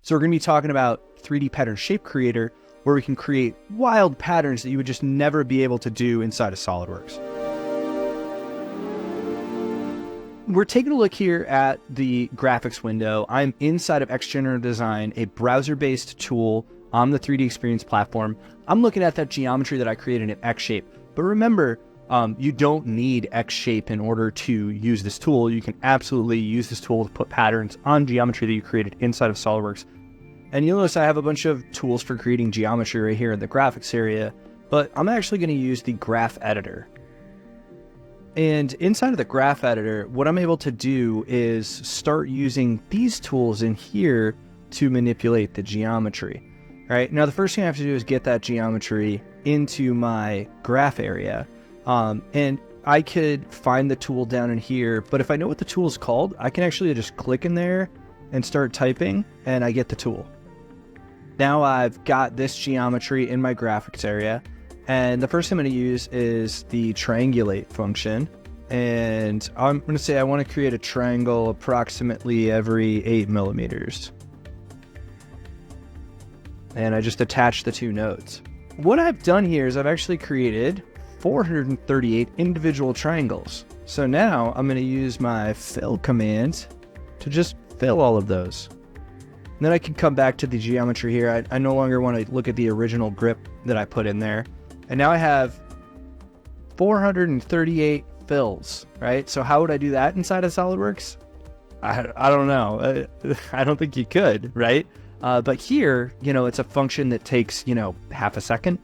So we're going to be talking about 3D Pattern Shape Creator, where we can create wild patterns that you would just never be able to do inside of SolidWorks. We're taking a look here at the graphics window. I'm inside of xGenerative Design, a browser-based tool on the 3D Experience platform. I'm looking at that geometry that I created in X-Shape. But remember, you don't need X-Shape in order to use this tool. You can absolutely use this tool to put patterns on geometry that you created inside of SolidWorks. And you'll notice I have a bunch of tools for creating geometry right here in the graphics area, but I'm actually going to use the graph editor. And inside of the graph editor, what I'm able to do is start using these tools in here to manipulate the geometry. All right, now the first thing I have to do is get that geometry into my graph area. And I could find the tool down in here, but if I know what the tool is called, I can actually just click in there and start typing, and I get the tool. Now I've got this geometry in my graphics area, and the first thing I'm going to use is the triangulate function. And I'm going to say I want to create a triangle approximately every 8 millimeters. And I just attach the two nodes. What I've done here is I've actually created 438 individual triangles. So now I'm going to use my fill command to just fill all of those. And then I can come back to the geometry here. I no longer want to look at the original grip that I put in there. And now I have 438 fills, right? So how would I do that inside of SolidWorks? I don't know. I don't think you could, right? But here, it's a function that takes, half a second,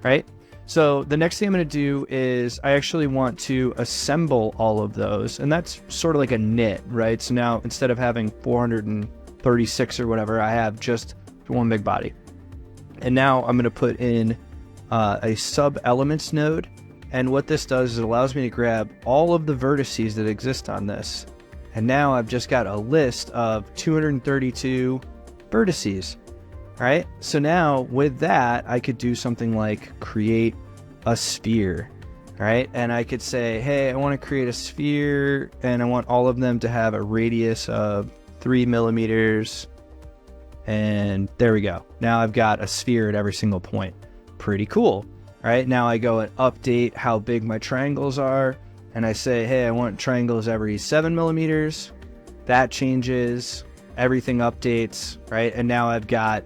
right? So the next thing I'm going to do is I actually want to assemble all of those. And that's sort of like a knit, right? So now instead of having 436 or whatever, I have just one big body. And now I'm going to put in a sub elements node. And what this does is it allows me to grab all of the vertices that exist on this. And now I've just got a list of 232 vertices. All right, so now with that, I could do something like create a sphere, all right? And I could say, hey, I want to create a sphere and I want all of them to have a radius of 3 millimeters. And there we go. Now I've got a sphere at every single point. Pretty cool. All right, now I go and update how big my triangles are. And I say, hey, I want triangles every 7 millimeters. That changes, everything updates, right? And now I've got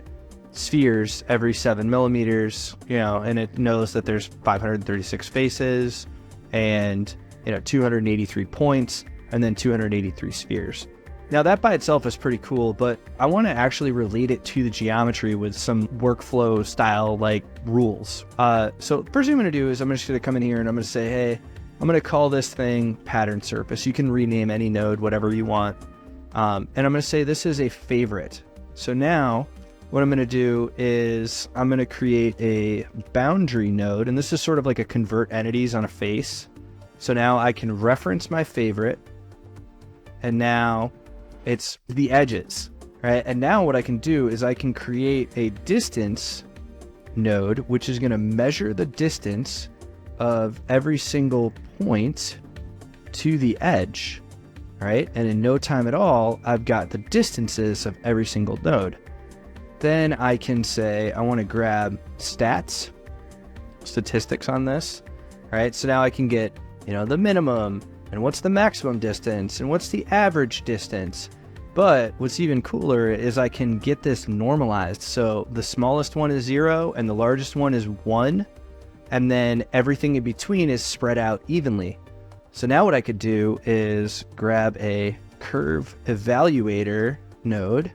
spheres every 7 millimeters, and it knows that there's 536 faces and 283 points and then 283 spheres. Now that by itself is pretty cool, but I want to actually relate it to the geometry with some workflow style like rules. So first thing I'm going to do is I'm just going to come in here and I'm going to say, hey, I'm going to call this thing pattern surface. You can rename any node, whatever you want. And I'm going to say this is a favorite. So now what I'm going to do is I'm going to create a boundary node, and this is sort of like a convert entities on a face. So now I can reference my favorite, and now it's the edges, right? And now what I can do is I can create a distance node, which is going to measure the distance of every single point to the edge, right? And in no time at all, I've got the distances of every single node. Then I can say, I want to grab statistics on this, right? So now I can get, the minimum and what's the maximum distance and what's the average distance. But what's even cooler is I can get this normalized. So the smallest one is 0 and the largest one is 1. And then everything in between is spread out evenly. So now what I could do is grab a curve evaluator node,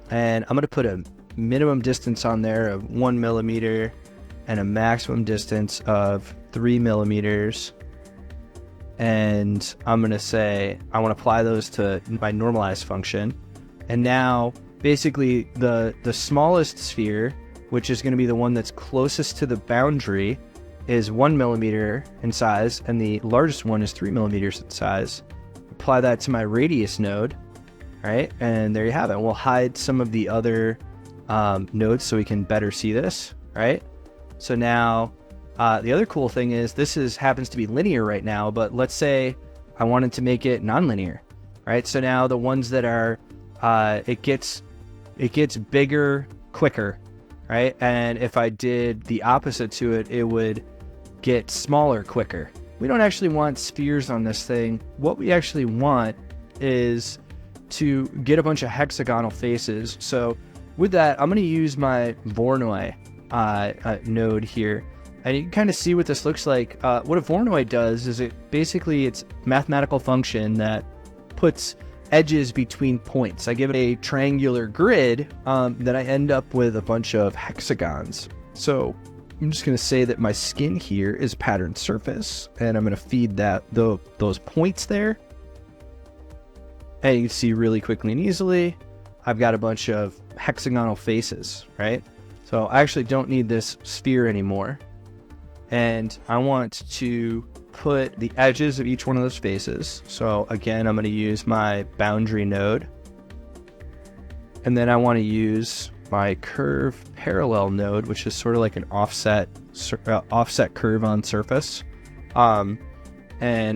and I'm going to put a minimum distance on there of 1 millimeter and a maximum distance of 3 millimeters. And I'm going to say I want to apply those to my normalize function. And now basically the smallest sphere, which is going to be the one that's closest to the boundary, is 1 millimeter in size, and the largest one is 3 millimeters in size. Apply that to my radius node, right? And there you have it. We'll hide some of the other nodes so we can better see this, right? So now the other cool thing is this happens to be linear right now, but let's say I wanted to make it nonlinear, right? So now the ones that are, it gets it gets bigger quicker, right? And if I did the opposite to it, it would get smaller quicker. We don't actually want spheres on this thing. What we actually want is to get a bunch of hexagonal faces. So with that, I'm going to use my Voronoi node here. And you can kind of see what this looks like. What a Voronoi does is it's a mathematical function that puts edges between points. I give it a triangular grid, then I end up with a bunch of hexagons. So I'm just going to say that my skin here is patterned surface, and I'm going to feed those points there. And you can see really quickly and easily, I've got a bunch of hexagonal faces, right? So I actually don't need this sphere anymore. And I want to put the edges of each one of those faces. So again, I'm going to use my boundary node. And then I want to use my curve parallel node, which is sort of like an offset curve on surface. And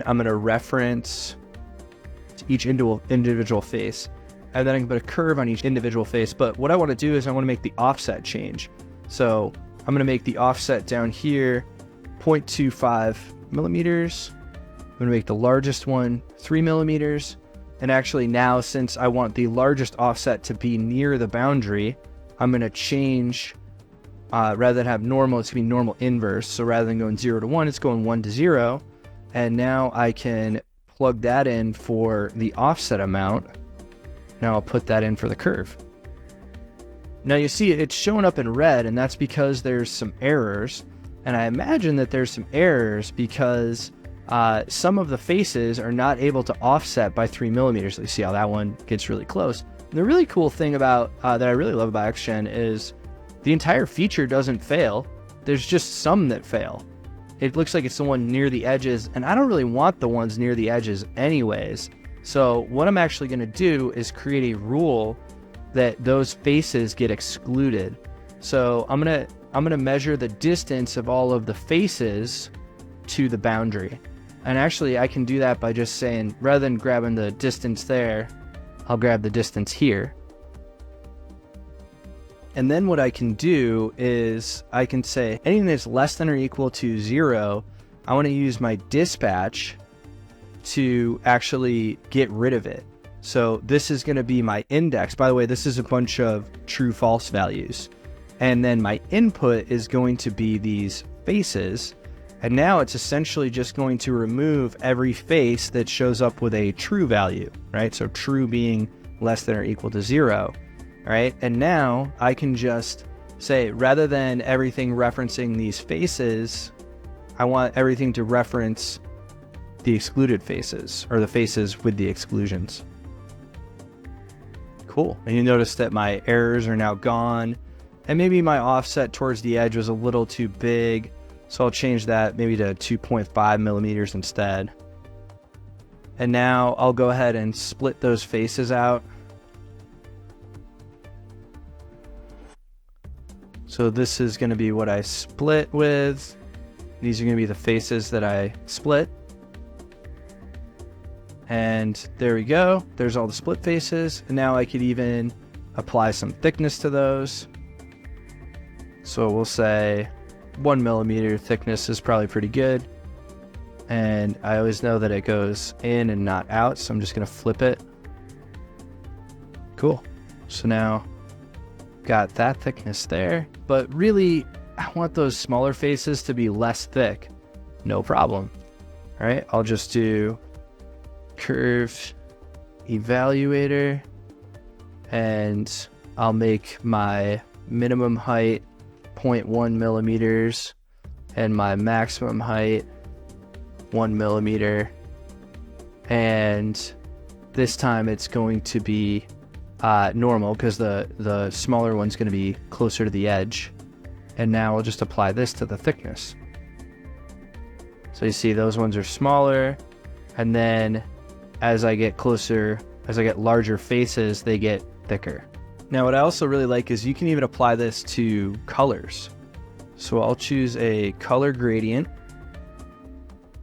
I'm going to reference each individual face. And then I can put a curve on each individual face. But what I want to do is I want to make the offset change. So I'm going to make the offset down here 0.25 millimeters. I'm going to make the largest one 3 millimeters. And actually now, since I want the largest offset to be near the boundary, I'm going to change, rather than have normal, it's going to be normal inverse. So rather than going 0 to 1, it's going 1 to 0. And now I can plug that in for the offset amount. Now I'll put that in for the curve. Now you see it's showing up in red, and that's because there's some errors. And I imagine that there's some errors because some of the faces are not able to offset by 3 millimeters. You see how that one gets really close. And the really cool thing about that I really love about XGen is the entire feature doesn't fail. There's just some that fail. It looks like it's the one near the edges, and I don't really want the ones near the edges anyways. So what I'm actually going to do is create a rule that those faces get excluded. So I'm gonna measure the distance of all of the faces to the boundary. And actually I can do that by just saying, rather than grabbing the distance there, I'll grab the distance here. And then what I can do is I can say anything that's less than or equal to 0, I want to use my dispatch to actually get rid of it. So this is going to be my index. By the way, this is a bunch of true false values. And then my input is going to be these faces. And now it's essentially just going to remove every face that shows up with a true value, right? So true being less than or equal to 0, right? And now I can just say, rather than everything referencing these faces, I want everything to reference the excluded faces, or the faces with the exclusions. Cool. And you notice that my errors are now gone. And maybe my offset towards the edge was a little too big, so I'll change that maybe to 2.5 millimeters instead. And now I'll go ahead and split those faces out. So this is going to be what I split with. These are going to be the faces that I split. And there we go. There's all the split faces. And now I could even apply some thickness to those. So we'll say 1 millimeter thickness is probably pretty good. And I always know that it goes in and not out, so I'm just going to flip it. Cool. So now got that thickness there. But really, I want those smaller faces to be less thick. No problem. All right, I'll just do curve evaluator, and I'll make my minimum height 0.1 millimeters and my maximum height 1 millimeter. And this time it's going to be normal because the smaller one's going to be closer to the edge. And now I'll just apply this to the thickness. So you see those ones are smaller, and then as I get closer, as I get larger faces, they get thicker. Now what I also really like is you can even apply this to colors. So I'll choose a color gradient,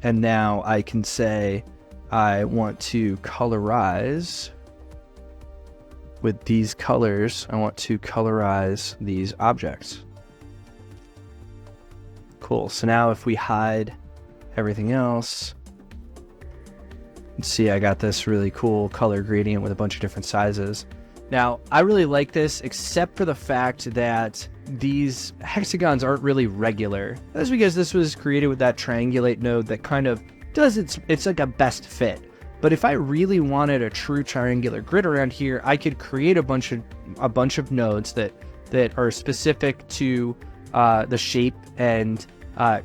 and now I can say I want to colorize with these colors, I want to colorize these objects. Cool. So now if we hide everything else, you see I got this really cool color gradient with a bunch of different sizes. Now, I really like this, except for the fact that these hexagons aren't really regular. That's because this was created with that triangulate node that kind of does it's like a best fit. But if I really wanted a true triangular grid around here, I could create a bunch of nodes that are specific to the shape and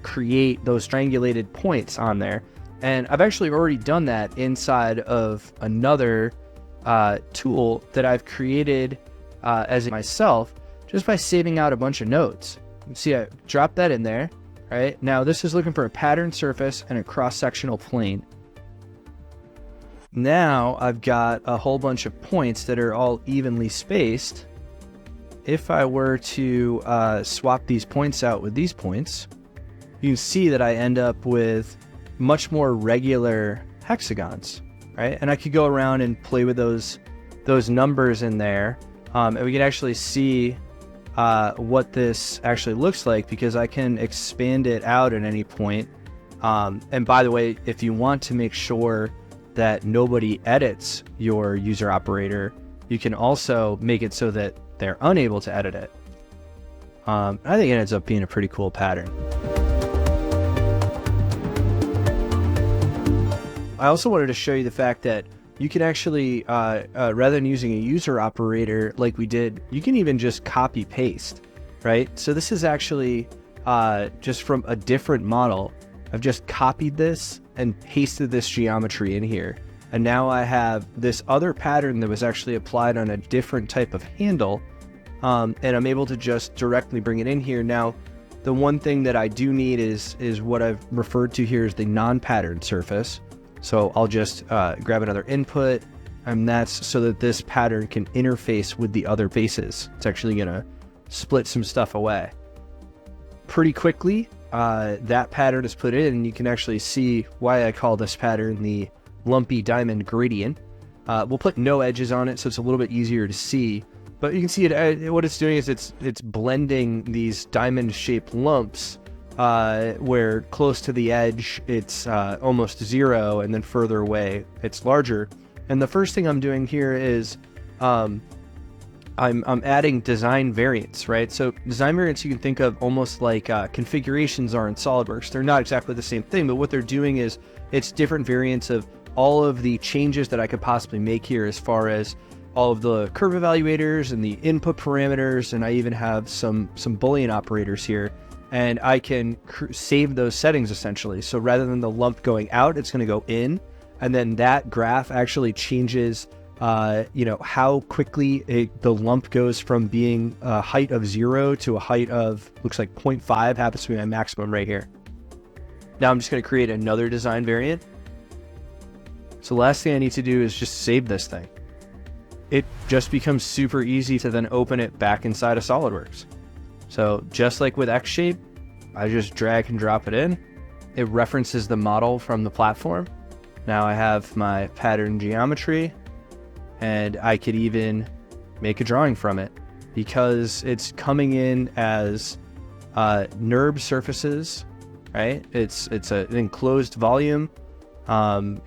create those triangulated points on there. And I've actually already done that inside of another tool that I've created as myself, just by saving out a bunch of nodes. You see, I dropped that in there. Right now, this is looking for a pattern surface and a cross-sectional plane. Now I've got a whole bunch of points that are all evenly spaced. If I were to swap these points out with these points, you can see that I end up with much more regular hexagons, right? And I could go around and play with those numbers in there, and we can actually see what this actually looks like, because I can expand it out at any point. And by the way, if you want to make sure that nobody edits your user operator, you can also make it so that they're unable to edit it. I think it ends up being a pretty cool pattern. I also wanted to show you the fact that you can actually, rather than using a user operator like we did, you can even just copy paste, right? So this is actually just from a different model. I've just copied this and pasted this geometry in here. And now I have this other pattern that was actually applied on a different type of handle. And I'm able to just directly bring it in here. Now, the one thing that I do need is what I've referred to here as the non-pattern surface. So I'll just grab another input, and that's so that this pattern can interface with the other bases. It's actually gonna split some stuff away. Pretty quickly, that pattern is put in, and you can actually see why I call this pattern the lumpy diamond gradient. We'll put no edges on it, so it's a little bit easier to see. But you can see it. What it's doing is it's blending these diamond-shaped lumps, where close to the edge it's almost zero, and then further away it's larger. And the first thing I'm doing here is I'm adding design variants, right? So design variants you can think of almost like configurations are in SolidWorks. They're not exactly the same thing, but what they're doing is it's different variants of all of the changes that I could possibly make here, as far as all of the curve evaluators and the input parameters, and I even have some Boolean operators here. And I can save those settings essentially. So rather than the lump going out, it's going to go in, and then that graph actually changes, how quickly the lump goes from being a height of 0 to a height of, looks like 0.5, happens to be my maximum right here. Now I'm just going to create another design variant. So the last thing I need to do is just save this thing. It just becomes super easy to then open it back inside of SolidWorks. So just like with X-Shape, I just drag and drop it in. It references the model from the platform. Now I have my pattern geometry, and I could even make a drawing from it, because it's coming in as NURB surfaces, right? It's an enclosed volume.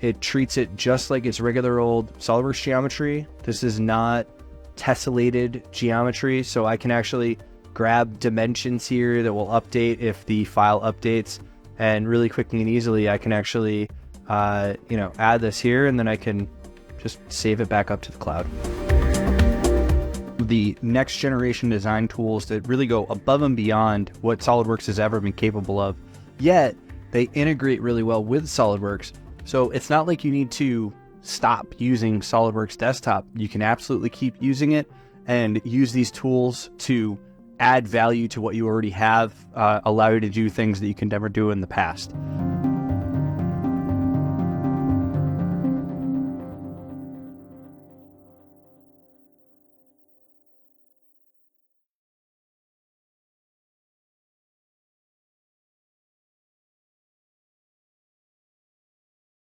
It treats it just like its regular old SolidWorks geometry. This is not tessellated geometry, so I can actually grab dimensions here that will update if the file updates, and really quickly and easily I can actually add this here, and then I can just save it back up to the cloud. The next generation design tools that really go above and beyond what SolidWorks has ever been capable of, yet they integrate really well with SolidWorks. So it's not like you need to stop using SolidWorks Desktop. You can absolutely keep using it and use these tools to add value to what you already have, allow you to do things that you can never do in the past.